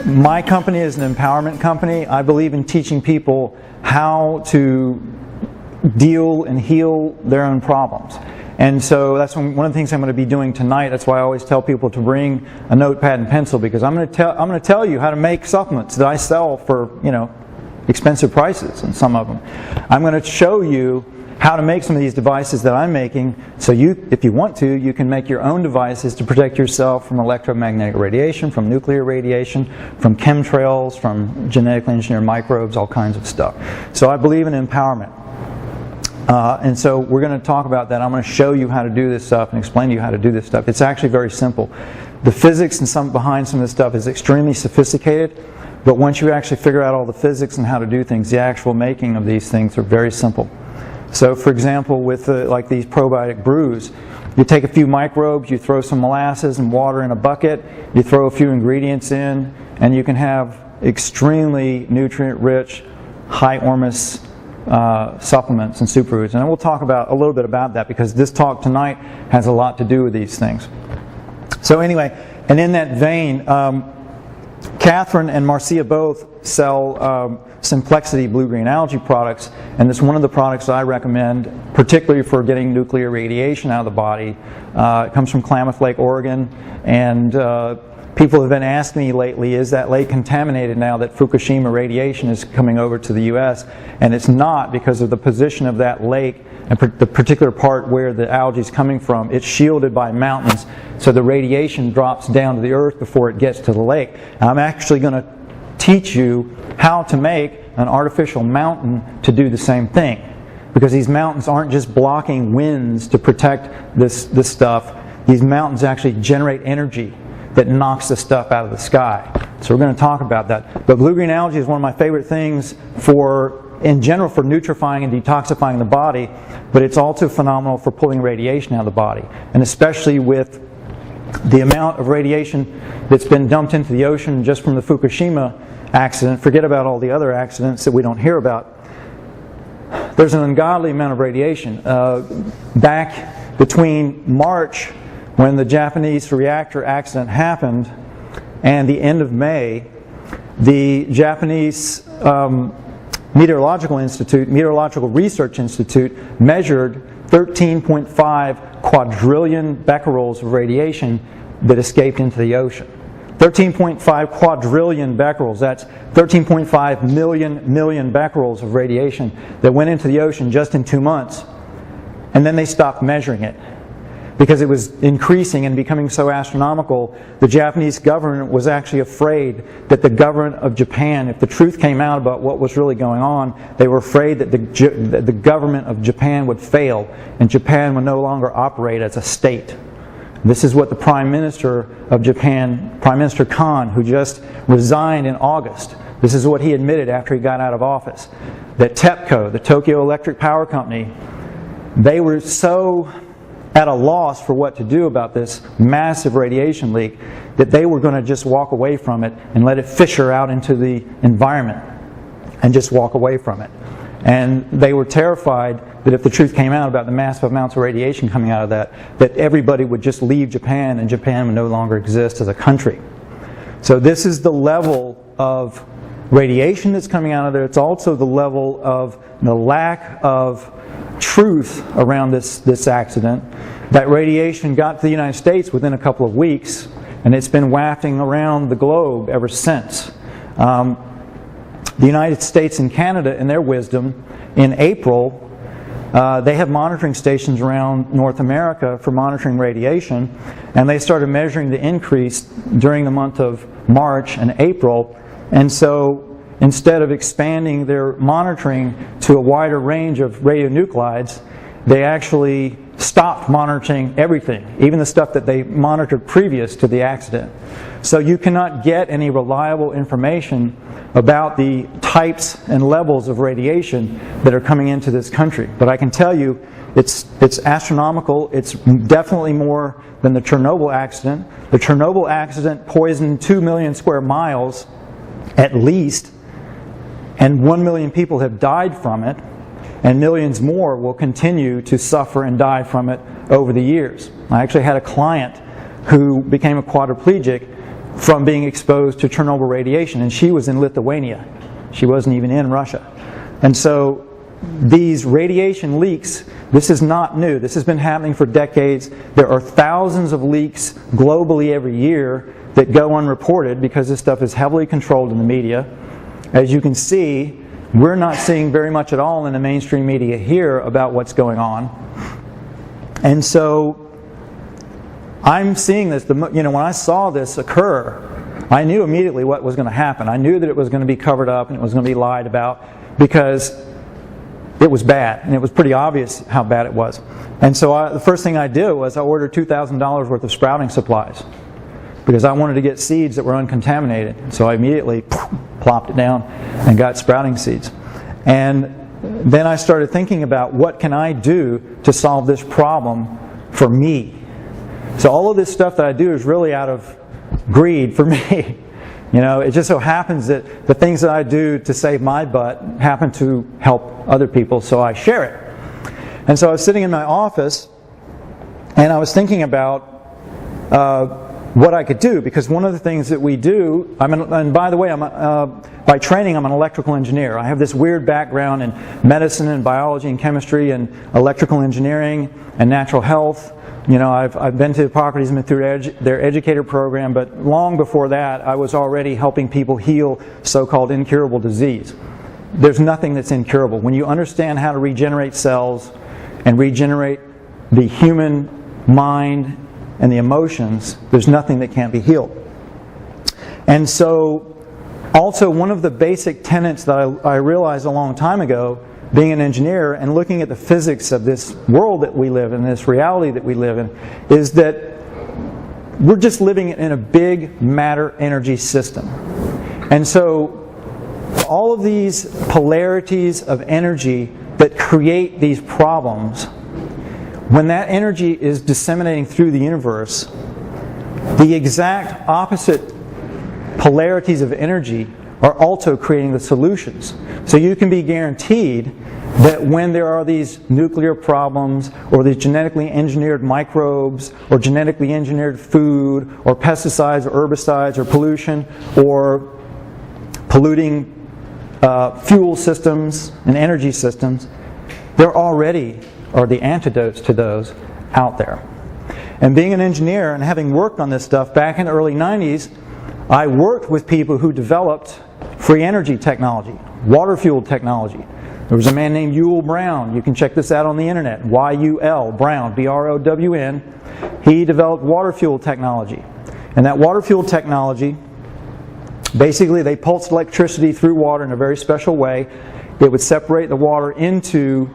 My company is an empowerment company. I believe in teaching people how to deal and heal their own problems. And so that's one of the things I'm going to be doing tonight. That's why I always tell people to bring a notepad and pencil, because I'm going to tell you how to make supplements that I sell for, expensive prices, and some of them. I'm going to show you how to make some of these devices that I'm making, so you, if you want to, you can make your own devices to protect yourself from electromagnetic radiation, from nuclear radiation, from chemtrails, from genetically engineered microbes, all kinds of stuff. So I believe in empowerment. And so we're going to talk about that. I'm going to show you how to do this stuff and explain to you how to do this stuff. It's actually very simple. The physics and behind some of this stuff is extremely sophisticated, but once you actually figure out all the physics and how to do things, the actual making of these things are very simple. So for example, with like these probiotic brews, you take a few microbes, you throw some molasses and water in a bucket, you throw a few ingredients in, and you can have extremely nutrient-rich, high ormus supplements and superfoods. And we'll talk about a little bit about that, because this talk tonight has a lot to do with these things. So anyway, and in that vein, Catherine and Marcia both sell Simplexity blue-green algae products, and it's one of the products I recommend, particularly for getting nuclear radiation out of the body. It comes from Klamath Lake, Oregon, and people have been asking me lately, is that lake contaminated now that Fukushima radiation is coming over to the U.S.? And it's not, because of the position of that lake and the particular part where the algae is coming from. It's shielded by mountains, so the radiation drops down to the earth before it gets to the lake. And I'm actually going to teach you how to make an artificial mountain to do the same thing, because these mountains aren't just blocking winds to protect this stuff. These mountains actually generate energy that knocks the stuff out of the sky. So we're going to talk about that. But blue-green algae is one of my favorite things in general for nutrifying and detoxifying the body, but it's also phenomenal for pulling radiation out of the body. And especially with the amount of radiation that's been dumped into the ocean just from the Fukushima accident, forget about all the other accidents that we don't hear about. There's an ungodly amount of radiation. Back between March, when the Japanese reactor accident happened, and the end of May, the Japanese Meteorological Research Institute measured 13.5 quadrillion becquerels of radiation that escaped into the ocean. 13.5 quadrillion becquerels, that's 13.5 million becquerels of radiation that went into the ocean just in 2 months. And then they stopped measuring it, because it was increasing and becoming so astronomical. The Japanese government was actually afraid that the government of Japan, if the truth came out about what was really going on, they were afraid that the government of Japan would fail and Japan would no longer operate as a state. This is what the Prime Minister of Japan, Prime Minister Khan, who just resigned in August, this is what he admitted after he got out of office, that TEPCO, the Tokyo Electric Power Company, they were so at a loss for what to do about this massive radiation leak that they were going to just walk away from it and let it fissure out into the environment and just walk away from it. And they were terrified that if the truth came out about the massive amounts of radiation coming out of that everybody would just leave Japan and Japan would no longer exist as a country. So this is the level of radiation that's coming out of there. It's also the level of the lack of truth around this accident. That radiation got to the United States within a couple of weeks, and it's been wafting around the globe ever since. The United States and Canada, in their wisdom, in April, they have monitoring stations around North America for monitoring radiation, and they started measuring the increase during the month of March and April. And so instead of expanding their monitoring to a wider range of radionuclides, they actually stopped monitoring everything, even the stuff that they monitored previous to the accident. So you cannot get any reliable information about the types and levels of radiation that are coming into this country. But I can tell you, it's astronomical. It's definitely more than the Chernobyl accident. The Chernobyl accident poisoned 2 million square miles at least, and 1 million people have died from it, and millions more will continue to suffer and die from it over the years. I actually had a client who became a quadriplegic from being exposed to Chernobyl radiation, and she was in Lithuania. She wasn't even in Russia. And so these radiation leaks, this is not new. This has been happening for decades. There are thousands of leaks globally every year that go unreported because this stuff is heavily controlled in the media. As you can see, we're not seeing very much at all in the mainstream media here about what's going on. And so I'm seeing this, when I saw this occur, I knew immediately what was going to happen. I knew that it was going to be covered up and it was going to be lied about because it was bad, and it was pretty obvious how bad it was. And so the first thing I did was I ordered $2,000 worth of sprouting supplies because I wanted to get seeds that were uncontaminated. So I immediately plopped it down and got sprouting seeds. And then I started thinking about what can I do to solve this problem for me. So all of this stuff that I do is really out of greed for me. It just so happens that the things that I do to save my butt happen to help other people, so I share it. And so I was sitting in my office, and I was thinking about what I could do, because one of the things that we do, and by the way, by training I'm an electrical engineer. I have this weird background in medicine and biology and chemistry and electrical engineering and natural health. I've been to Hippocrates and been through their educator program, but long before that I was already helping people heal so-called incurable disease. There's nothing that's incurable. When you understand how to regenerate cells and regenerate the human mind and the emotions, there's nothing that can't be healed. And so also one of the basic tenets that I realized a long time ago, being an engineer and looking at the physics of this world that we live in, this reality that we live in, is that we're just living in a big matter-energy system. And so all of these polarities of energy that create these problems, when that energy is disseminating through the universe, the exact opposite polarities of energy are also creating the solutions. So you can be guaranteed that when there are these nuclear problems or these genetically engineered microbes or genetically engineered food or pesticides or herbicides or pollution or polluting fuel systems and energy systems, there already are the antidotes to those out there. And being an engineer and having worked on this stuff back in the early 90s, I worked with people who developed free energy technology, water-fueled technology. There was a man named Yul Brown. You can check this out on the internet. Y-U-L, Brown, B-R-O-W-N. He developed water-fueled technology. And that water-fueled technology, basically they pulsed electricity through water in a very special way. It would separate the water into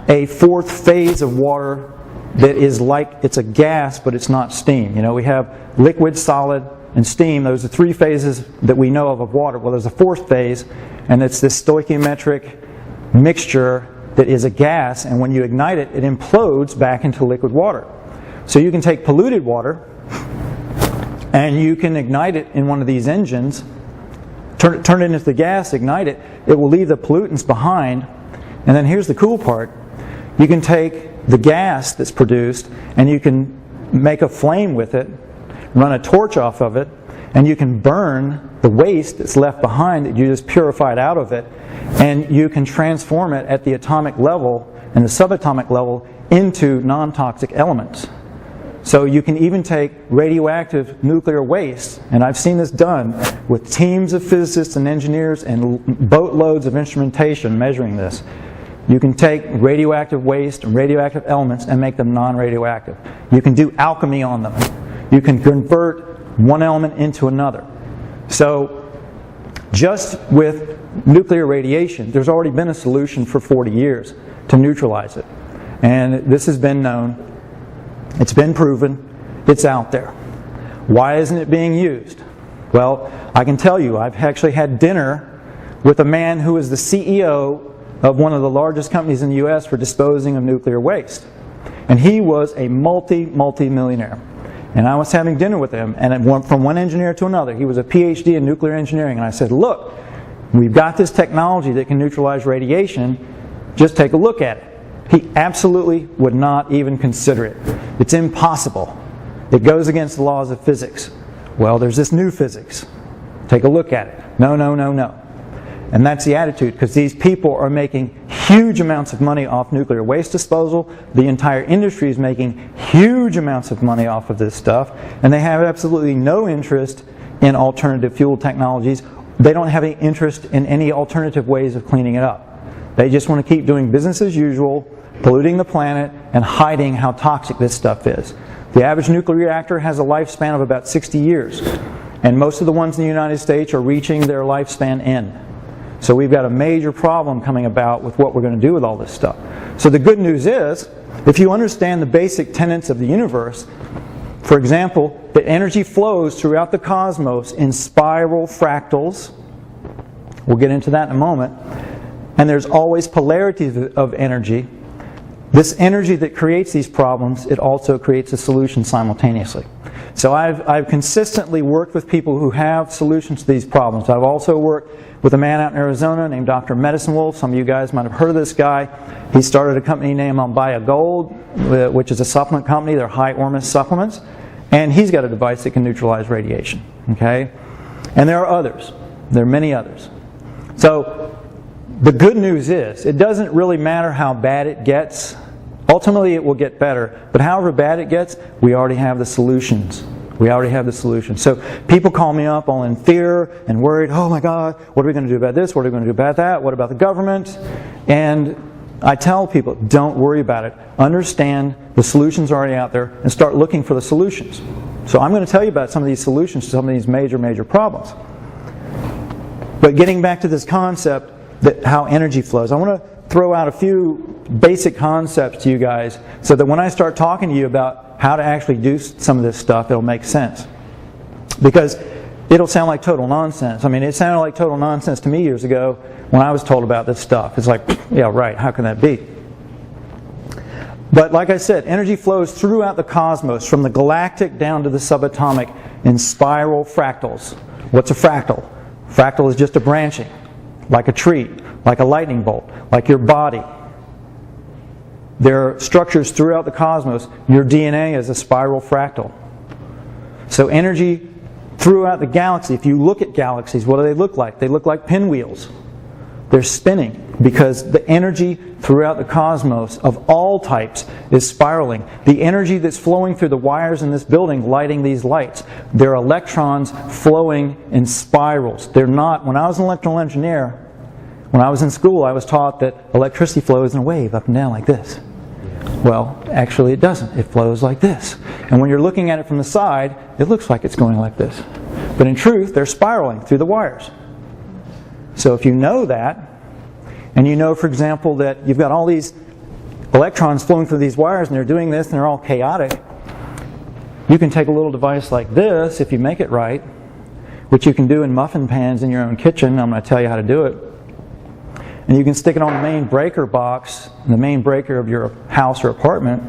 a fourth phase of water that is like, it's a gas, but it's not steam. We have liquid, solid, and steam. Those are three phases that we know of water. Well, there's a fourth phase, and it's this stoichiometric mixture that is a gas, and when you ignite it, it implodes back into liquid water. So you can take polluted water and you can ignite it in one of these engines, turn it into the gas, ignite it, it will leave the pollutants behind, and then here's the cool part. You can take the gas that's produced and you can make a flame with it, run a torch off of it, and you can burn the waste that's left behind that you just purified out of it, and you can transform it at the atomic level and the subatomic level into non-toxic elements. So you can even take radioactive nuclear waste, and I've seen this done with teams of physicists and engineers and boatloads of instrumentation measuring this. You can take radioactive waste and radioactive elements and make them non-radioactive. You can do alchemy on them. You can convert one element into another. So just with nuclear radiation, there's already been a solution for 40 years to neutralize it. And this has been known. It's been proven. It's out there. Why isn't it being used? Well, I can tell you, I've actually had dinner with a man who is the CEO of one of the largest companies in the U.S. for disposing of nuclear waste. And he was a multi-millionaire. And I was having dinner with him, and from one engineer to another. He was a PhD in nuclear engineering. And I said, look, we've got this technology that can neutralize radiation. Just take a look at it. He absolutely would not even consider it. It's impossible. It goes against the laws of physics. Well, there's this new physics. Take a look at it. No, no, no, no. And that's the attitude, because these people are making huge amounts of money off nuclear waste disposal. The entire industry is making huge amounts of money off of this stuff, and they have absolutely no interest in alternative fuel technologies. They don't have any interest in any alternative ways of cleaning it up. They just want to keep doing business as usual, polluting the planet, and hiding how toxic this stuff is. The average nuclear reactor has a lifespan of about 60 years, and most of the ones in the United States are reaching their lifespan end. So we've got a major problem coming about with what we're going to do with all this stuff. So the good news is, if you understand the basic tenets of the universe, for example, that energy flows throughout the cosmos in spiral fractals. We'll get into that in a moment. And there's always polarities of energy. This energy that creates these problems, it also creates a solution simultaneously. So I've consistently worked with people who have solutions to these problems. I've also worked with a man out in Arizona named Dr. Medicine Wolf. Some of you guys might have heard of this guy. He started a company named Gold, which is a supplement company. They're high ormus supplements. And he's got a device that can neutralize radiation. Okay? And there are others. There are many others. So the good news is, it doesn't really matter how bad it gets. Ultimately, it will get better. But however bad it gets, we already have the solutions. We already have the solutions. So people call me up all in fear and worried, oh my God, what are we going to do about this? What are we going to do about that? What about the government? And I tell people, don't worry about it. Understand the solutions are already out there and start looking for the solutions. So I'm going to tell you about some of these solutions to some of these major problems. But getting back to this concept, that how energy flows, I want to throw out a few basic concepts to you guys so that when I start talking to you about how to actually do some of this stuff, it'll make sense. Because it'll sound like total nonsense. I mean, it sounded like total nonsense to me years ago when I was told about this stuff. It's like, yeah, right, how can that be? But like I said, energy flows throughout the cosmos, from the galactic down to the subatomic, in spiral fractals. What's a fractal? Fractal is just a branching, like a tree, like a lightning bolt, like your body. There are structures throughout the cosmos. Your DNA is a spiral fractal. So energy throughout the galaxy, if you look at galaxies, what do they look like? They look like pinwheels. They're spinning because the energy throughout the cosmos of all types is spiraling. The energy that's flowing through the wires in this building lighting these lights, they're electrons flowing in spirals. They're not, when I was an electrical engineer, when I was in school, I was taught that electricity flows in a wave up and down like this. Well, actually it doesn't. It flows like this. And when you're looking at it from the side, it looks like it's going like this. But in truth, they're spiraling through the wires. So if you know that, and you know, for example, that you've got all these electrons flowing through these wires and they're doing this and they're all chaotic, you can take a little device like this, if you make it right, which you can do in muffin pans in your own kitchen. I'm going to tell you how to do it. And you can stick it on the main breaker box, the main breaker of your house or apartment,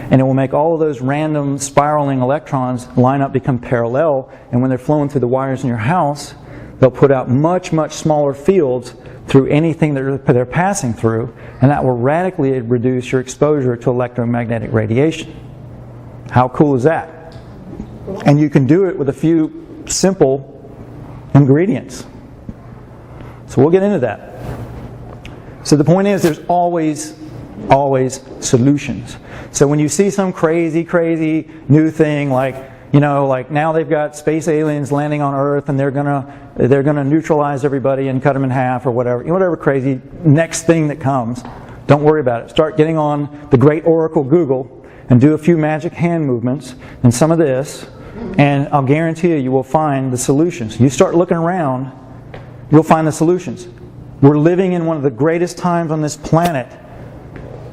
and it will make all of those random spiraling electrons line up, become parallel, and when they're flowing through the wires in your house, they'll put out much smaller fields through anything that they're passing through, and that will radically reduce your exposure to electromagnetic radiation. How cool is that? And you can do it with a few simple ingredients. So we'll get into that. So the point is, there's always solutions. So when you see some crazy new thing like, you know, like now they've got space aliens landing on Earth and they're gonna neutralize everybody and cut them in half or whatever crazy next thing that comes, don't worry about it. Start getting on the great Oracle Google and do a few magic hand movements and some of this, and I'll guarantee you will find the solutions. You start looking around, you'll find the solutions. We're living in one of the greatest times on this planet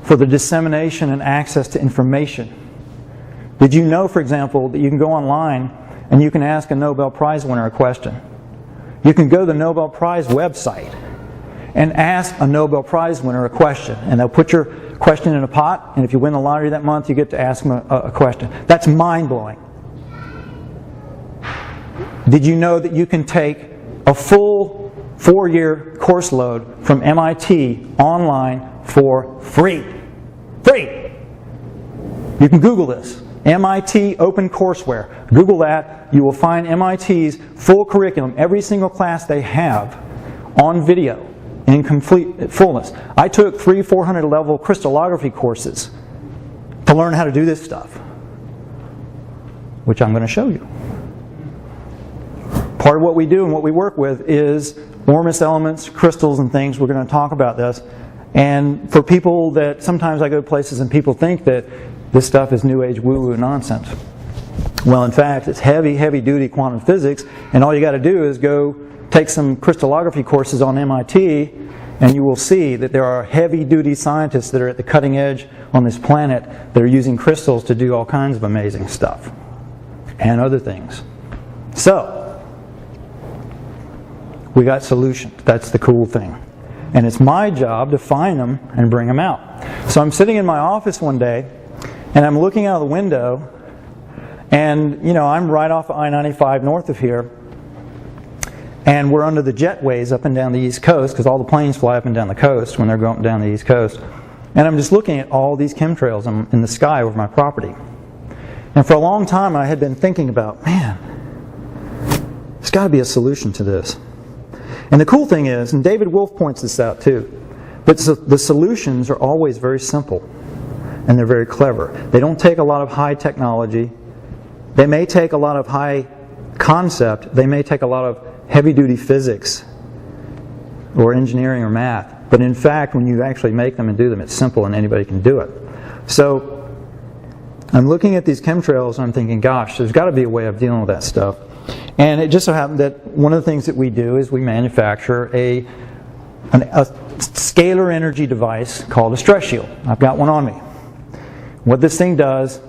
for the dissemination and access to information. Did you know, for example, that you can go online and you can ask a Nobel Prize winner a question? You can go to the Nobel Prize website and ask a Nobel Prize winner a question, and they'll put your question in a pot, and if you win the lottery that month, you get to ask them a question. That's mind-blowing. Did you know that you can take a full 4-year course load from MIT online for free? Free! You can Google this. MIT OpenCourseWare. Google that. You will find MIT's full curriculum, every single class they have, on video in complete fullness. I took 300-400 level crystallography courses to learn how to do this stuff, which I'm going to show you. Part of what we do and what we work with is ormus elements, crystals and things. We're going to talk about this. And for people that sometimes I go places and people think that this stuff is New Age woo-woo nonsense. Well, in fact, it's heavy, heavy-duty quantum physics, and all you got to do is go take some crystallography courses on MIT, and you will see that there are heavy-duty scientists that are at the cutting edge on this planet that are using crystals to do all kinds of amazing stuff and other things. So, we got solutions. That's the cool thing. And it's my job to find them and bring them out. So I'm sitting in my office one day, and I'm looking out of the window, and I'm right off of I-95 north of here, and we're under the jetways up and down the East Coast, because all the planes fly up and down the coast when they're going down the East Coast. And I'm just looking at all these chemtrails in the sky over my property. And for a long time I had been thinking about, man, there's got to be a solution to this. And the cool thing is, and David Wolf points this out too, but the solutions are always very simple. And they're very clever. They don't take a lot of high technology. They may take a lot of high concept. They may take a lot of heavy-duty physics or engineering or math. But in fact, when you actually make them and do them, it's simple and anybody can do it. So I'm looking at these chemtrails and I'm thinking, gosh, there's got to be a way of dealing with that stuff. And it just so happened that one of the things that we do is we manufacture a scalar energy device called a stress shield. I've got one on me. What this thing does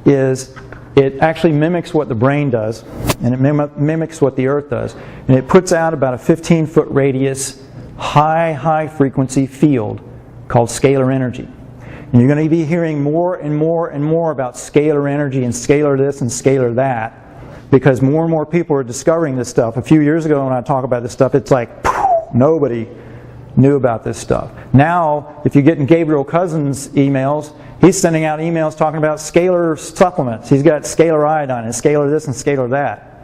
is it actually mimics what the brain does, and it mimics what the Earth does. And it puts out about a 15-foot radius, high frequency field called scalar energy. And you're going to be hearing more and more and more about scalar energy and scalar this and scalar that, because more and more people are discovering this stuff. A few years ago when I talk about this stuff, it's like nobody knew about this stuff. Now, if you get in Gabriel Cousins' emails, he's sending out emails talking about scalar supplements. He's got scalar iodine and scalar this and scalar that.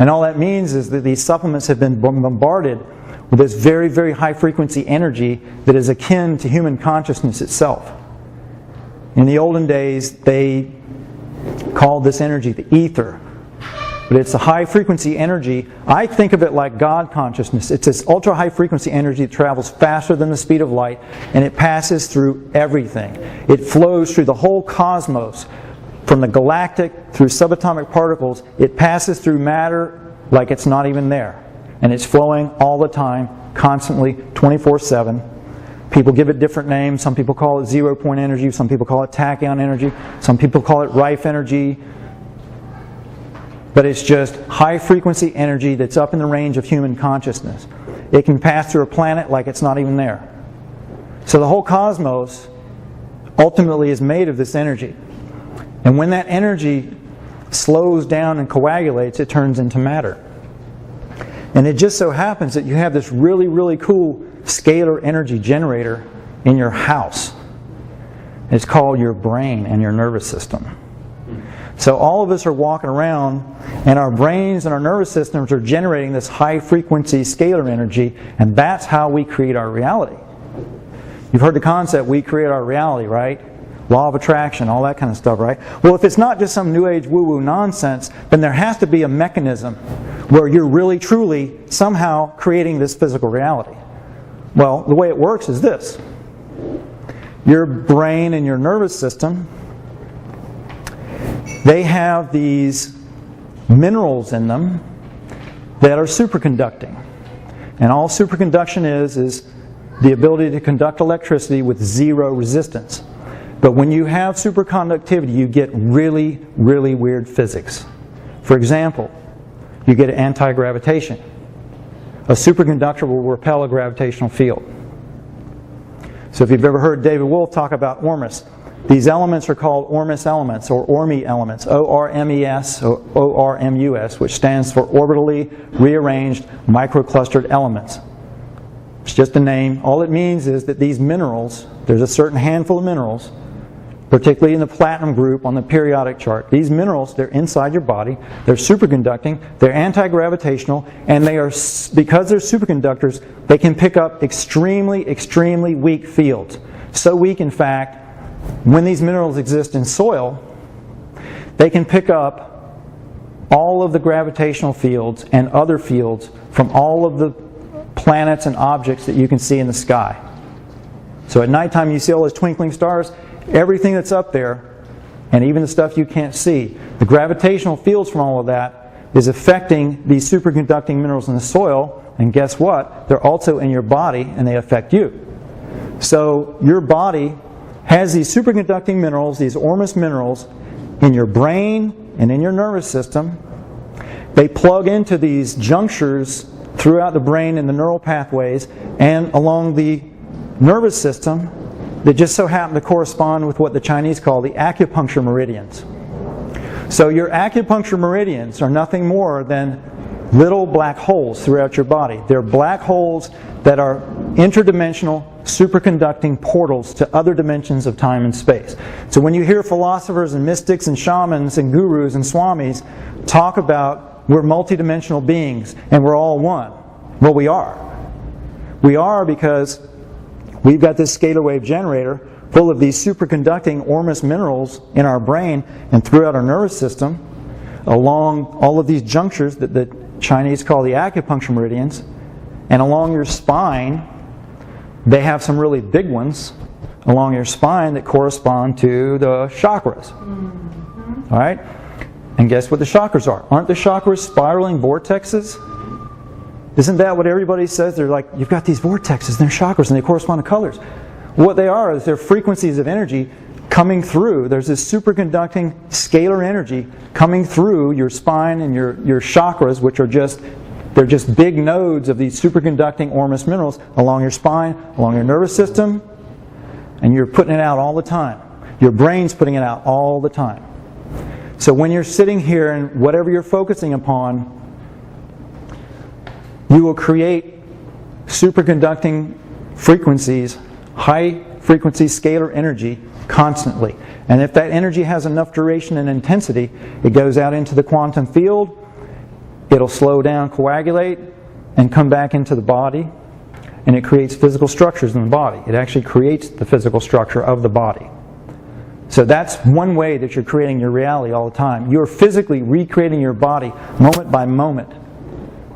And all that means is that these supplements have been bombarded with this very, very high frequency energy that is akin to human consciousness itself. In the olden days, they called this energy the ether. But it's a high frequency energy. I think of it like God consciousness. It's this ultra high frequency energy that travels faster than the speed of light, and it passes through everything. It flows through the whole cosmos, from the galactic through subatomic particles. It passes through matter like it's not even there. And it's flowing all the time, constantly, 24/7. People give it different names. Some people call it zero-point energy. Some people call it tachyon energy. Some people call it Rife energy. But it's just high-frequency energy that's up in the range of human consciousness. It can pass through a planet like it's not even there. So the whole cosmos ultimately is made of this energy. And when that energy slows down and coagulates, it turns into matter. And it just so happens that you have this really, really cool scalar energy generator in your house. It's called your brain and your nervous system. So all of us are walking around, and our brains and our nervous systems are generating this high-frequency scalar energy, and that's how we create our reality. You've heard the concept, we create our reality, right? Law of attraction, all that kind of stuff, right? Well, if it's not just some New Age woo-woo nonsense, then there has to be a mechanism where you're really, truly, somehow creating this physical reality. Well, the way it works is this. Your brain and your nervous system, they have these minerals in them that are superconducting. And all superconduction is the ability to conduct electricity with zero resistance. But when you have superconductivity, you get really, really weird physics. For example, you get anti-gravitation. A superconductor will repel a gravitational field. So if you've ever heard David Wolf talk about ormus, these elements are called ormus elements or ORME elements, O-R-M-E-S or O-R-M-U-S, which stands for orbitally rearranged microclustered elements. It's just a name. All it means is that these minerals, there's a certain handful of minerals particularly in the platinum group on the periodic chart. These minerals, they're inside your body, they're superconducting, they're anti-gravitational, and they are, because they're superconductors, they can pick up extremely, extremely weak fields. So weak, in fact, when these minerals exist in soil, they can pick up all of the gravitational fields and other fields from all of the planets and objects that you can see in the sky. So at nighttime you see all those twinkling stars, everything that's up there, and even the stuff you can't see, the gravitational fields from all of that is affecting these superconducting minerals in the soil, and guess what? They're also in your body and they affect you. So your body has these superconducting minerals, these ormus minerals, in your brain and in your nervous system. They plug into these junctures throughout the brain and the neural pathways and along the nervous system that just so happen to correspond with what the Chinese call the acupuncture meridians. So your acupuncture meridians are nothing more than little black holes throughout your body. They're black holes that are interdimensional, superconducting portals to other dimensions of time and space. So when you hear philosophers and mystics and shamans and gurus and swamis talk about we're multidimensional beings and we're all one, well, we are. We are because we've got this scalar wave generator full of these superconducting ormus minerals in our brain and throughout our nervous system along all of these junctures that the Chinese call the acupuncture meridians, and along your spine they have some really big ones along your spine that correspond to the chakras. All right? And guess what the chakras are? Aren't the chakras spiraling vortexes? Isn't that what everybody says? They're like, you've got these vortexes, and they're chakras, and they correspond to colors. What they are is they're frequencies of energy coming through. There's this superconducting scalar energy coming through your spine and your chakras, which are they're just big nodes of these superconducting ormus minerals along your spine, along your nervous system, and you're putting it out all the time. Your brain's putting it out all the time. So when you're sitting here and whatever you're focusing upon, you will create superconducting frequencies, high frequency scalar energy constantly. And if that energy has enough duration and intensity, it goes out into the quantum field, it'll slow down, coagulate, and come back into the body, and it creates physical structures in the body. It actually creates the physical structure of the body. So that's one way that you're creating your reality all the time. You're physically recreating your body moment by moment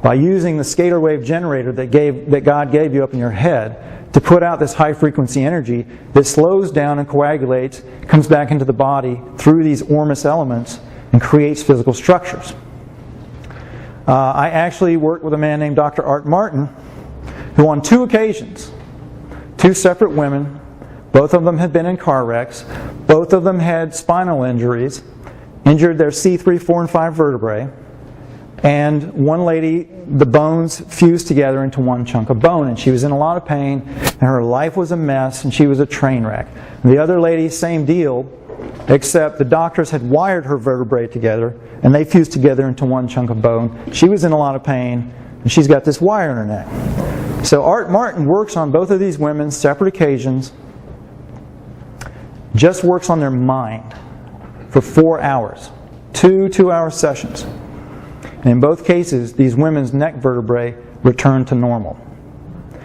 by using the scalar wave generator that God gave you up in your head to put out this high frequency energy that slows down and coagulates, comes back into the body through these ormus elements and creates physical structures. I actually worked with a man named Dr. Art Martin, who on 2 occasions, 2 separate women, both of them had been in car wrecks, both of them had spinal injuries, injured their C3, 4, and 5 vertebrae, and one lady, the bones fused together into one chunk of bone, and she was in a lot of pain, and her life was a mess, and she was a train wreck. And the other lady, same deal, except the doctors had wired her vertebrae together, and they fused together into one chunk of bone. She was in a lot of pain, and she's got this wire in her neck. So Art Martin works on both of these women, separate occasions, just works on their mind for 4 hours. 2 2-hour sessions. And in both cases, these women's neck vertebrae returned to normal.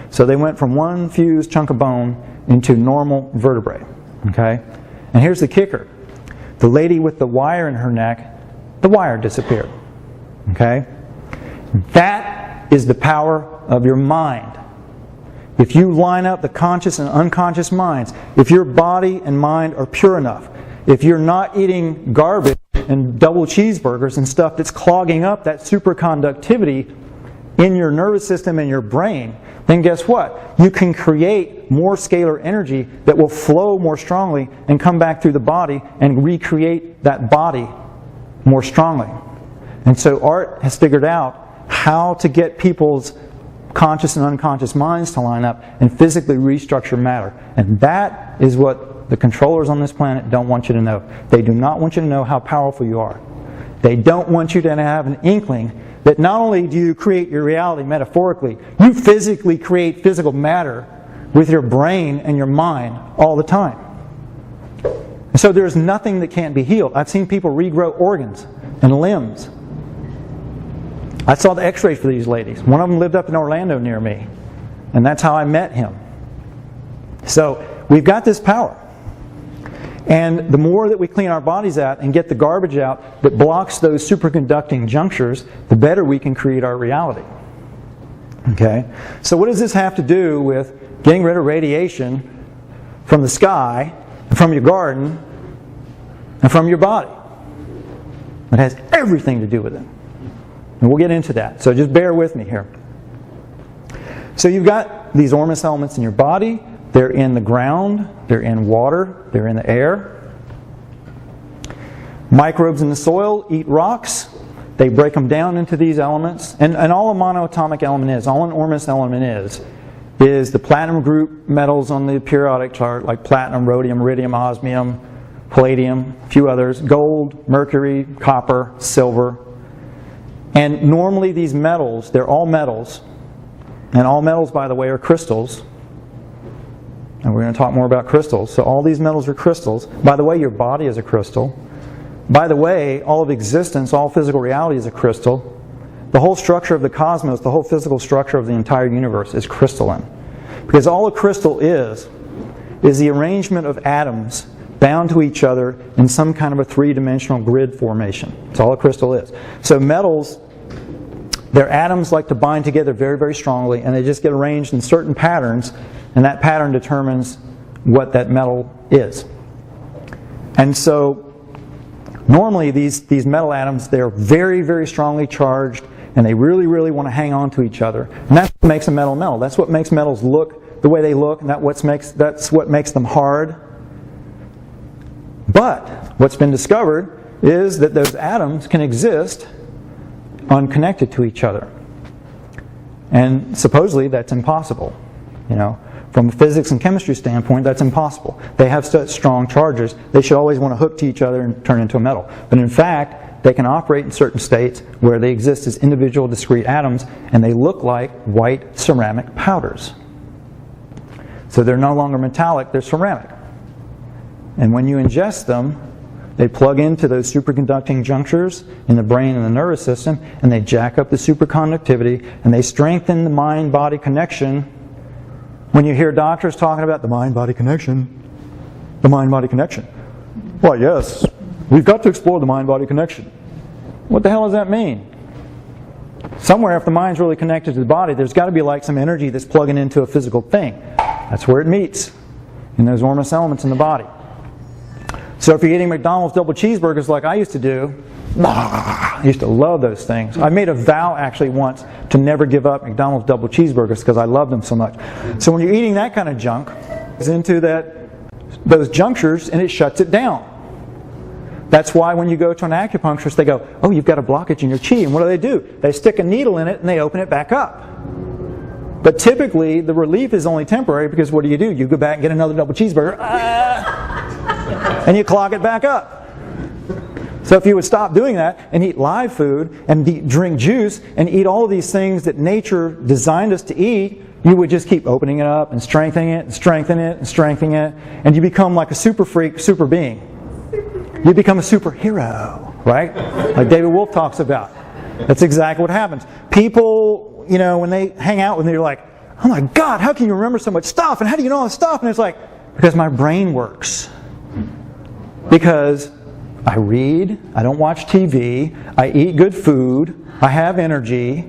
So they went from one fused chunk of bone into normal vertebrae. Okay? And here's the kicker. The lady with the wire in her neck, the wire disappeared. Okay? That is the power of your mind. If you line up the conscious and unconscious minds, if your body and mind are pure enough, if you're not eating garbage and double cheeseburgers and stuff that's clogging up that superconductivity in your nervous system and your brain, then guess what? You can create more scalar energy that will flow more strongly and come back through the body and recreate that body more strongly. And so Art has figured out how to get people's conscious and unconscious minds to line up and physically restructure matter. And that is what the controllers on this planet don't want you to know. They do not want you to know how powerful you are. They don't want you to have an inkling that not only do you create your reality metaphorically, you physically create physical matter with your brain and your mind all the time. And so there's nothing that can't be healed. I've seen people regrow organs and limbs. I saw the x-rays for these ladies. One of them lived up in Orlando near me. And that's how I met him. So we've got this power. And the more that we clean our bodies out and get the garbage out that blocks those superconducting junctures, the better we can create our reality. Okay? So what does this have to do with getting rid of radiation from the sky, from your garden, and from your body? It has everything to do with it. And we'll get into that. So just bear with me here. So you've got these ormus elements in your body. They're in the ground. They're in water. They're in the air. Microbes in the soil eat rocks. They break them down into these elements. And all a monoatomic element is, all an ormus element is the platinum group metals on the periodic chart, like platinum, rhodium, iridium, osmium, palladium, a few others, gold, mercury, copper, silver. And normally these metals, they're all metals. And all metals, by the way, are crystals. And we're going to talk more about crystals. So all these metals are crystals. By the way, your body is a crystal. By the way, all of existence, all physical reality is a crystal. The whole structure of the cosmos, the whole physical structure of the entire universe is crystalline. Because all a crystal is the arrangement of atoms bound to each other in some kind of a three-dimensional grid formation. That's all a crystal is. So metals, their atoms like to bind together very, very strongly, and they just get arranged in certain patterns, and that pattern determines what that metal is. And so normally these metal atoms, they're very, very strongly charged, and they really, really want to hang on to each other. And that's what makes a metal metal. That's what makes metals look the way they look, and that's what makes them hard. But what's been discovered is that those atoms can exist unconnected to each other. And supposedly that's impossible. You know, from a physics and chemistry standpoint, that's impossible. They have such strong charges, they should always want to hook to each other and turn into a metal. But in fact, they can operate in certain states where they exist as individual discrete atoms, and they look like white ceramic powders. So they're no longer metallic, they're ceramic. And when you ingest them, they plug into those superconducting junctures in the brain and the nervous system, and they jack up the superconductivity, and they strengthen the mind-body connection. When you hear doctors talking about the mind-body connection, why, yes, we've got to explore the mind-body connection. What the hell does that mean? Somewhere, if the mind's really connected to the body, there's got to be like some energy that's plugging into a physical thing. That's where it meets, in those ormus elements in the body. So if you're eating McDonald's double cheeseburgers like I used to do, I used to love those things. I made a vow actually once to never give up McDonald's double cheeseburgers because I loved them so much. So when you're eating that kind of junk, it's into those junctures and it shuts it down. That's why when you go to an acupuncturist, they go, oh, you've got a blockage in your chi. And what do? They stick a needle in it and they open it back up. But typically, the relief is only temporary because what do? You go back and get another double cheeseburger. And you clog it back up. So if you would stop doing that and eat live food and drink juice and eat all of these things that nature designed us to eat, you would just keep opening it up and strengthening it and strengthening it and strengthening it, and you become like a super freak, super being. You become a superhero, right? Like David Wolf talks about. That's exactly what happens. People, you know, when they hang out with me, they're like, oh my God, how can you remember so much stuff? And how do you know all this stuff? And it's like, because my brain works. Because I read, I don't watch TV, I eat good food, I have energy,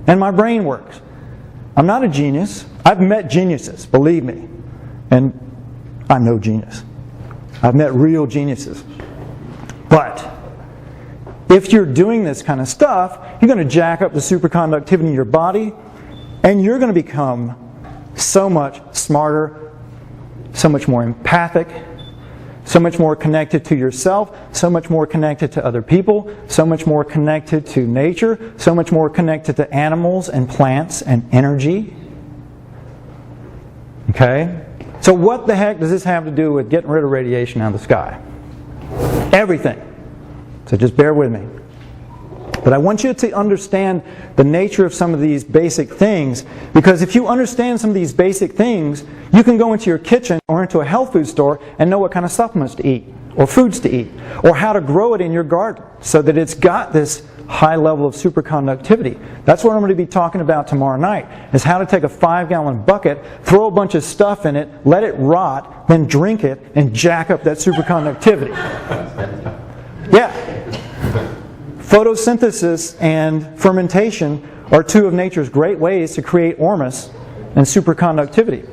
and my brain works. I'm not a genius. I've met geniuses, believe me. And I'm no genius. I've met real geniuses. But if you're doing this kind of stuff, you're going to jack up the superconductivity in your body, and you're going to become so much smarter, so much more empathic, so much more connected to yourself, so much more connected to other people, so much more connected to nature, so much more connected to animals and plants and energy. Okay? So what the heck does this have to do with getting rid of radiation out of the sky? Everything. So just bear with me. But I want you to understand the nature of some of these basic things, because if you understand some of these basic things, you can go into your kitchen or into a health food store and know what kind of supplements to eat, or foods to eat, or how to grow it in your garden so that it's got this high level of superconductivity. That's what I'm going to be talking about tomorrow night, is how to take a 5-gallon bucket, throw a bunch of stuff in it, let it rot, then drink it, and jack up that superconductivity. Yeah. Photosynthesis and fermentation are two of nature's great ways to create ormus and superconductivity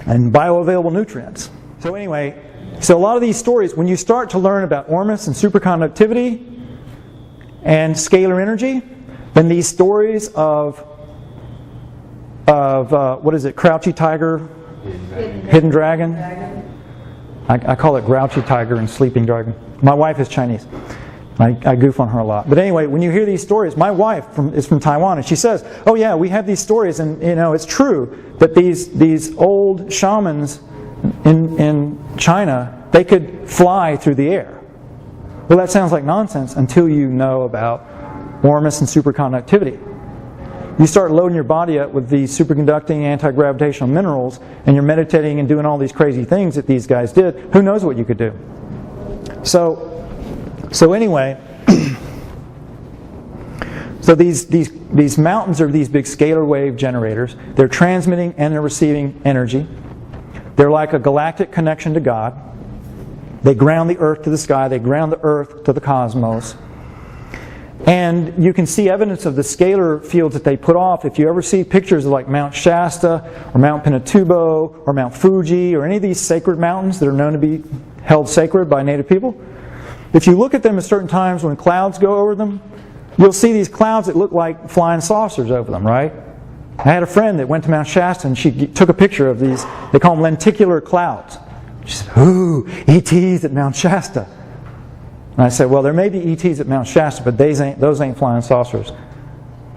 and bioavailable nutrients. So anyway, so a lot of these stories, when you start to learn about ormus and superconductivity and scalar energy, then these stories of what is it, Crouchy Tiger, Hidden Dragon? I call it Grouchy Tiger and Sleeping Dragon. My wife is Chinese. I goof on her a lot. But anyway, when you hear these stories, my wife is from Taiwan, and she says, oh yeah, we have these stories, and it's true that these old shamans in China, they could fly through the air. Well, that sounds like nonsense until you know about ormus and superconductivity. You start loading your body up with these superconducting anti-gravitational minerals, and you're meditating and doing all these crazy things that these guys did. Who knows what you could do? So anyway, so these mountains are these big scalar wave generators. They're transmitting and they're receiving energy. They're like a galactic connection to God. They ground the earth to the sky. They ground the earth to the cosmos. And you can see evidence of the scalar fields that they put off. If you ever see pictures of like Mount Shasta or Mount Pinatubo or Mount Fuji or any of these sacred mountains that are known to be held sacred by native people, if you look at them at certain times when clouds go over them, you'll see these clouds that look like flying saucers over them, right? I had a friend that went to Mount Shasta and she took a picture of these, they call them lenticular clouds. She said, ooh, ETs at Mount Shasta. And I said, well, there may be ETs at Mount Shasta, but those ain't flying saucers.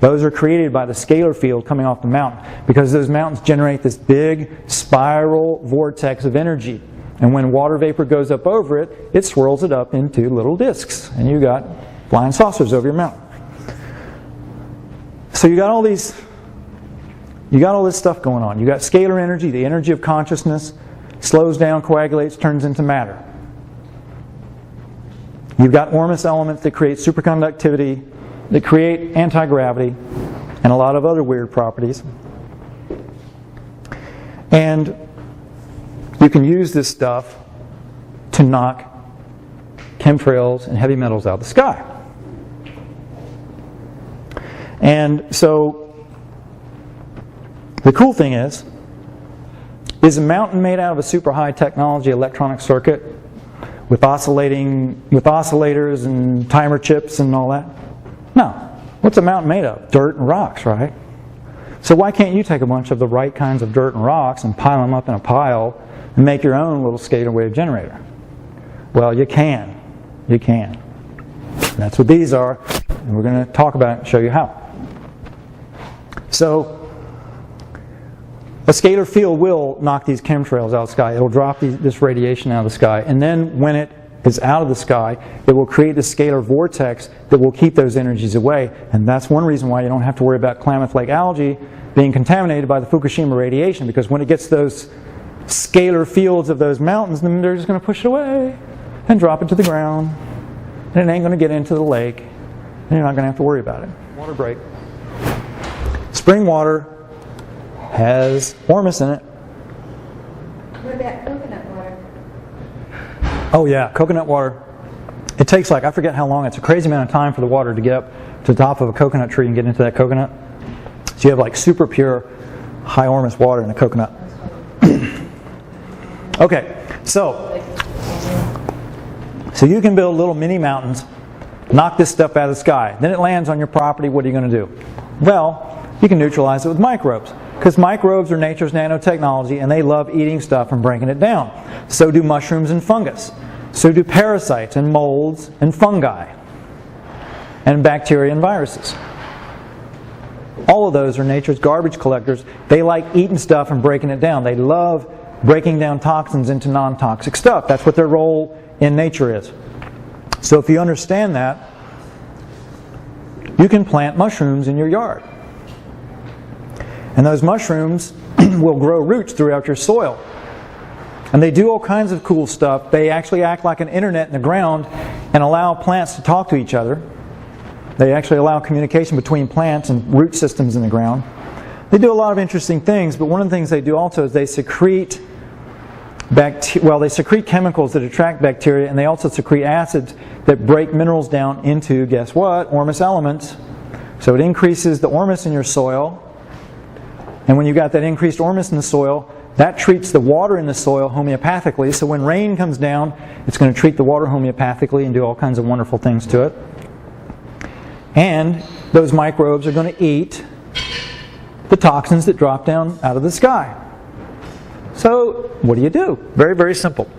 Those are created by the scalar field coming off the mountain, because those mountains generate this big spiral vortex of energy. And when water vapor goes up over it, it swirls it up into little disks. And you got flying saucers over your mountain. So you got all this stuff going on. You got scalar energy, the energy of consciousness, slows down, coagulates, turns into matter. You've got ormus elements that create superconductivity, that create anti-gravity, and a lot of other weird properties. And you can use this stuff to knock chemtrails and heavy metals out of the sky. And so the cool thing is a mountain made out of a super high technology electronic circuit with oscillators and timer chips and all that? No. What's a mountain made of? Dirt and rocks, right? So why can't you take a bunch of the right kinds of dirt and rocks and pile them up in a pile and make your own little scalar wave generator? Well, you can. You can. That's what these are, and we're going to talk about it and show you how. So a scalar field will knock these chemtrails out of the sky. It will drop this radiation out of the sky. And then when it is out of the sky, it will create this scalar vortex that will keep those energies away. And that's one reason why you don't have to worry about Klamath Lake algae being contaminated by the Fukushima radiation. Because when it gets those scalar fields of those mountains, then they're just going to push it away and drop it to the ground. And it ain't going to get into the lake. And you're not going to have to worry about it. Water break. Spring water has ormus in it. What about coconut water? Oh yeah, coconut water. It takes I forget how long. It's a crazy amount of time for the water to get up to the top of a coconut tree and get into that coconut. So you have super pure, high ormus water in a coconut. Okay, so you can build little mini mountains, knock this stuff out of the sky. Then it lands on your property. What are you going to do? Well, you can neutralize it with microbes. Because microbes are nature's nanotechnology, and they love eating stuff and breaking it down. So do mushrooms and fungus. So do parasites and molds and fungi. And bacteria and viruses. All of those are nature's garbage collectors. They like eating stuff and breaking it down. They love breaking down toxins into non-toxic stuff. That's what their role in nature is. So if you understand that, you can plant mushrooms in your yard. And those mushrooms will grow roots throughout your soil. And they do all kinds of cool stuff. They actually act like an internet in the ground and allow plants to talk to each other. They actually allow communication between plants and root systems in the ground. They do a lot of interesting things, but one of the things they do also is they secrete they secrete chemicals that attract bacteria, and they also secrete acids that break minerals down into, guess what, ormus elements. So it increases the ormus in your soil. And when you've got that increased ormus in the soil, that treats the water in the soil homeopathically. So when rain comes down, it's going to treat the water homeopathically and do all kinds of wonderful things to it. And those microbes are going to eat the toxins that drop down out of the sky. So what do? Very, very simple.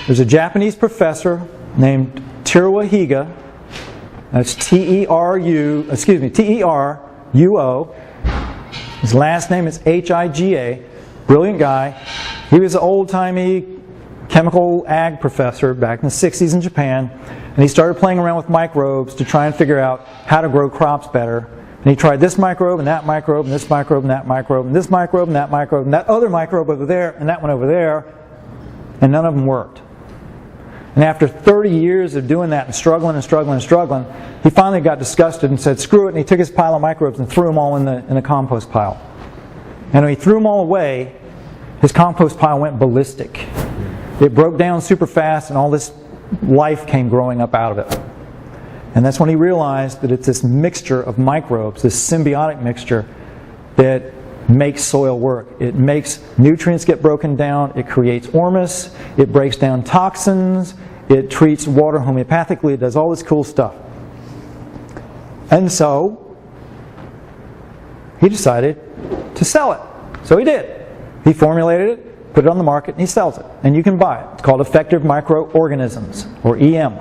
There's a Japanese professor named Teruo Higa. That's Teruo. His last name is Higa. Brilliant guy. He was an old-timey chemical ag professor back in the 60s in Japan. And he started playing around with microbes to try and figure out how to grow crops better. And he tried this microbe and that microbe and this microbe and that microbe and this microbe and that microbe and that other microbe over there and that one over there. And none of them worked. And after 30 years of doing that and struggling, he finally got disgusted and said, screw it. And he took his pile of microbes and threw them all in the compost pile. And when he threw them all away, his compost pile went ballistic. It broke down super fast and all this life came growing up out of it. And that's when he realized that it's this mixture of microbes, this symbiotic mixture, that makes soil work. It makes nutrients get broken down, it creates ormus, it breaks down toxins, it treats water homeopathically, it does all this cool stuff. And so, he decided to sell it. So he did. He formulated it, put it on the market, and he sells it. And you can buy it. It's called Effective Microorganisms, or EM.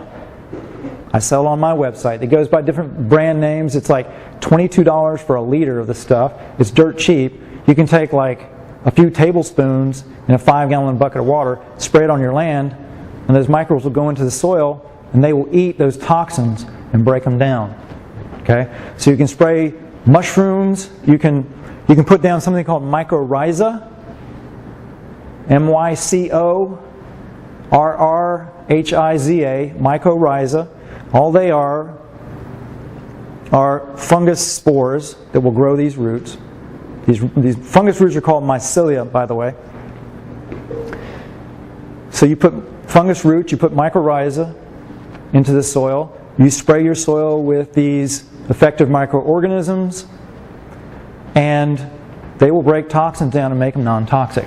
I sell it on my website. It goes by different brand names. It's like $22 for a liter of the stuff. It's dirt cheap. You can take like a few tablespoons in a 5-gallon bucket of water, spray it on your land, and those microbes will go into the soil, and they will eat those toxins and break them down. Okay? So you can spray mushrooms. You can put down something called mycorrhiza. MYCORRHIZA, mycorrhiza. All they are fungus spores that will grow these roots. These fungus roots are called mycelia, by the way. So you put fungus roots, you put mycorrhiza into the soil. You spray your soil with these effective microorganisms, and they will break toxins down and make them non-toxic.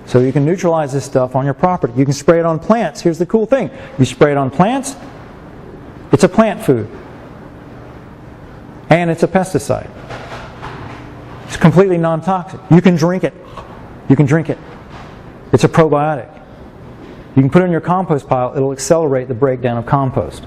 So you can neutralize this stuff on your property. You can spray it on plants. Here's the cool thing. You spray it on plants, it's a plant food. And it's a pesticide. It's completely non-toxic. You can drink it. It's a probiotic. You can put it in your compost pile. It'll accelerate the breakdown of compost.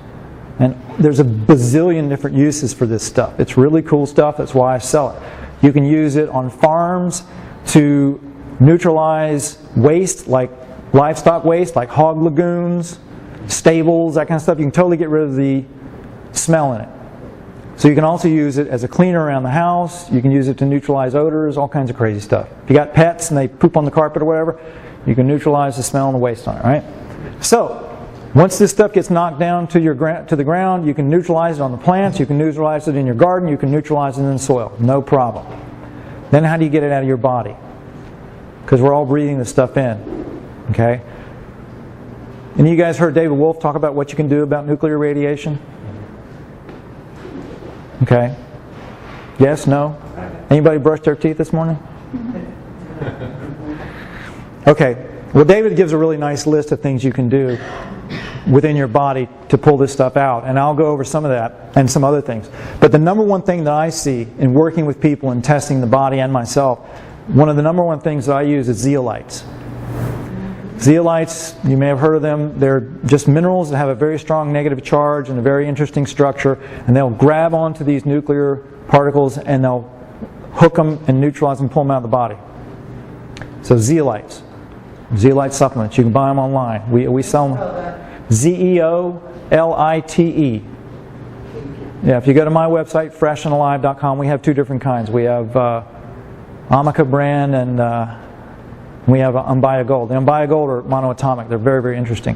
And there's a bazillion different uses for this stuff. It's really cool stuff. That's why I sell it. You can use it on farms to neutralize waste, like livestock waste, like hog lagoons, stables, that kind of stuff. You can totally get rid of the smell in it. So you can also use it as a cleaner around the house. You can use it to neutralize odors, all kinds of crazy stuff. If you got pets and they poop on the carpet or whatever, you can neutralize the smell and the waste on it, right? So, once this stuff gets knocked down to the ground, you can neutralize it on the plants, you can neutralize it in your garden, you can neutralize it in the soil. No problem. Then how do you get it out of your body? Because we're all breathing this stuff in. Okay? And you guys heard David Wolf talk about what you can do about nuclear radiation? Okay? Yes? No? Anybody brush their teeth this morning? Okay. Well, David gives a really nice list of things you can do within your body to pull this stuff out. And I'll go over some of that and some other things. But the number one thing that I see in working with people and testing the body and myself, one of the number one things that I use is zeolites. Zeolites, you may have heard of them. They're just minerals that have a very strong negative charge and a very interesting structure. And they'll grab onto these nuclear particles and they'll hook them and neutralize them, pull them out of the body. So zeolites. Zeolite supplements. You can buy them online. We sell them. Zeolite. Yeah, if you go to my website, freshandalive.com, we have two different kinds. We have Amica brand and we have Umbaya Gold. The Umbaya Gold are monoatomic. They're very, very interesting.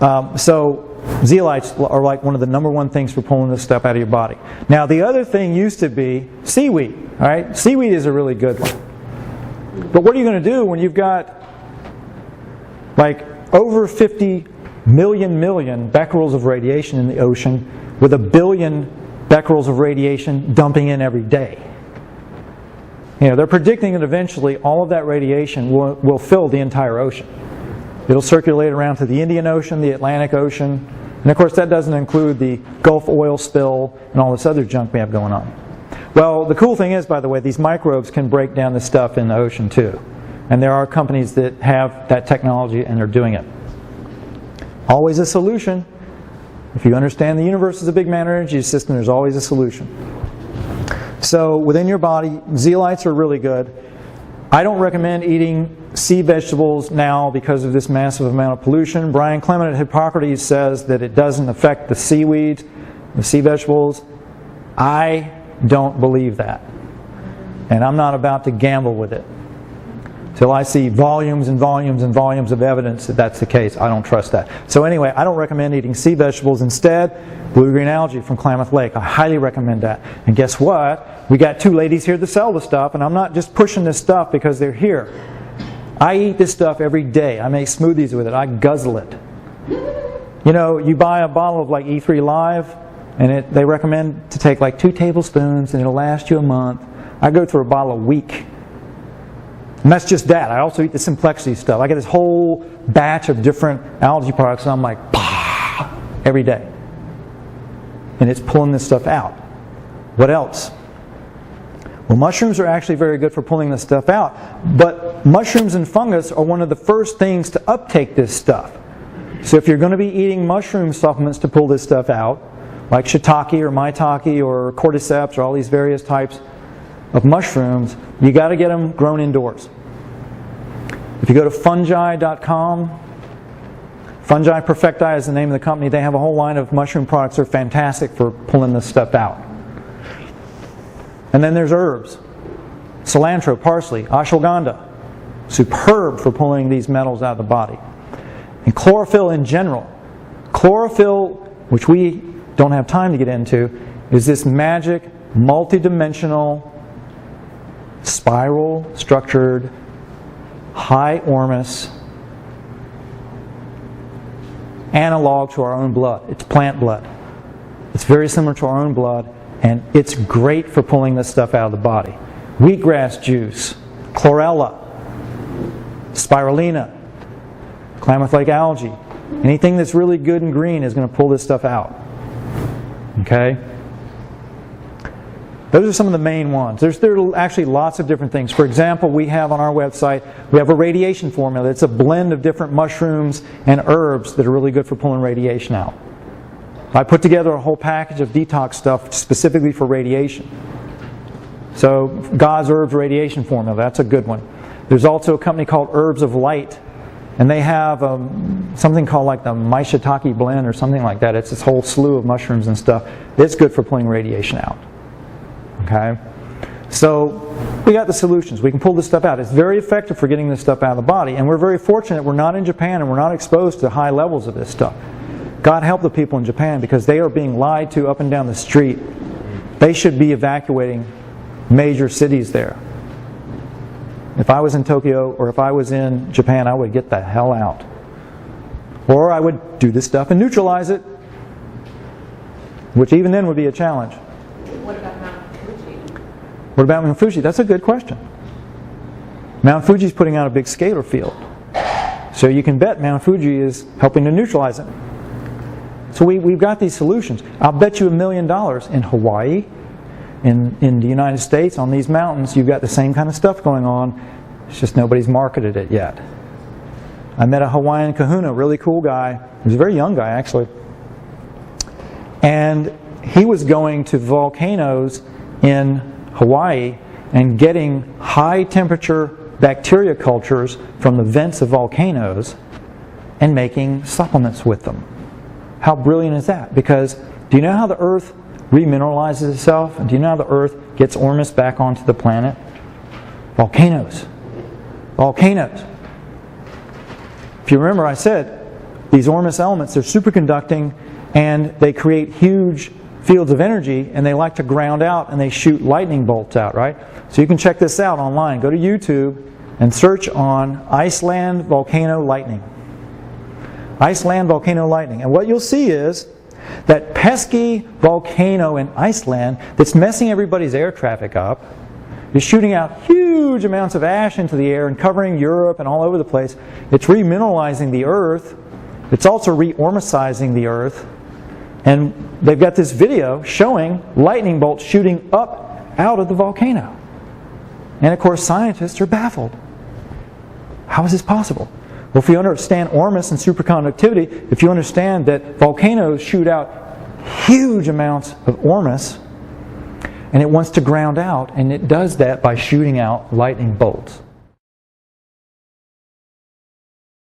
So zeolites are like one of the number one things for pulling this stuff out of your body. Now the other thing used to be seaweed. All right, seaweed is a really good one. But what are you going to do when you've got like over 50 million becquerels of radiation in the ocean, with 1 billion becquerels of radiation dumping in every day? You know, they're predicting that eventually all of that radiation will fill the entire ocean. It'll circulate around to the Indian Ocean, the Atlantic Ocean, and of course that doesn't include the Gulf oil spill and all this other junk we have going on. Well, the cool thing is, by the way, these microbes can break down this stuff in the ocean too. And there are companies that have that technology and they're doing it. Always a solution. If you understand the universe is a big matter energy system, there's always a solution. So within your body, zeolites are really good. I don't recommend eating sea vegetables now because of this massive amount of pollution. Brian Clement at Hippocrates says that it doesn't affect the seaweed, the sea vegetables. I don't believe that. And I'm not about to gamble with it. Till I see volumes and volumes and volumes of evidence that that's the case. I don't trust that. So anyway, I don't recommend eating sea vegetables. Instead, blue-green algae from Klamath Lake. I highly recommend that. And guess what? We got two ladies here to sell the stuff, and I'm not just pushing this stuff because they're here. I eat this stuff every day. I make smoothies with it. I guzzle it. You know, you buy a bottle of like E3 Live, and they recommend to take like 2 tablespoons, and it'll last you a month. I go through a bottle a week. And that's just that. I also eat the Simplexity stuff. I get this whole batch of different algae products, and I'm like, pah, every day. And it's pulling this stuff out. What else? Well, mushrooms are actually very good for pulling this stuff out. But mushrooms and fungus are one of the first things to uptake this stuff. So if you're going to be eating mushroom supplements to pull this stuff out, like shiitake or maitake or cordyceps or all these various types of mushrooms, you got to get them grown indoors. If you go to fungi.com, Fungi Perfecti is the name of the company. They have a whole line of mushroom products that are fantastic for pulling this stuff out. And then there's herbs. Cilantro, parsley, ashwagandha. Superb for pulling these metals out of the body. And chlorophyll in general. Chlorophyll, which we don't have time to get into, is this magic, multidimensional, spiral structured, high ormus analog to our own blood. It's plant blood. It's very similar to our own blood, and it's great for pulling this stuff out of the body. Wheatgrass juice, chlorella, spirulina, Klamath Lake algae. Anything that's really good and green is going to pull this stuff out. Okay? Those are some of the main ones. There are actually lots of different things. For example, we have on our website, we have a radiation formula. It's a blend of different mushrooms and herbs that are really good for pulling radiation out. I put together a whole package of detox stuff specifically for radiation. So, God's Herbs Radiation Formula, that's a good one. There's also a company called Herbs of Light, and they have something called like the Maishitake blend or something like that. It's this whole slew of mushrooms and stuff. It's good for pulling radiation out. Okay? So, we got the solutions. We can pull this stuff out. It's very effective for getting this stuff out of the body, and we're very fortunate we're not in Japan and we're not exposed to high levels of this stuff. God help the people in Japan because they are being lied to up and down the street. They should be evacuating major cities there. If I was in Tokyo or if I was in Japan, I would get the hell out. Or I would do this stuff and neutralize it, which even then would be a challenge. What about Mount Fuji? What about Mount Fuji? That's a good question. Mount Fuji is putting out a big scalar field. So you can bet Mount Fuji is helping to neutralize it. So we've got these solutions. I'll bet you $1 million in Hawaii, in the United States, on these mountains, you've got the same kind of stuff going on. It's just nobody's marketed it yet. I met a Hawaiian kahuna, really cool guy. He was a very young guy, actually. And he was going to volcanoes in Hawaii and getting high temperature bacteria cultures from the vents of volcanoes and making supplements with them. How brilliant is that? Because do you know how the Earth remineralizes itself. And do you know how the Earth gets ormus back onto the planet? Volcanoes. Volcanoes. If you remember, I said these ormus elements, they're superconducting and they create huge fields of energy, and they like to ground out and they shoot lightning bolts out, right? So you can check this out online. Go to YouTube and search on Iceland volcano lightning. Iceland volcano lightning. And what you'll see is that pesky volcano in Iceland that's messing everybody's air traffic up is shooting out huge amounts of ash into the air and covering Europe and all over the place. It's remineralizing the Earth. It's also re-ormusizing the Earth. And they've got this video showing lightning bolts shooting up out of the volcano. And of course, scientists are baffled. How is this possible? Well, if you understand ormus and superconductivity, if you understand that volcanoes shoot out huge amounts of ormus, and it wants to ground out, and it does that by shooting out lightning bolts.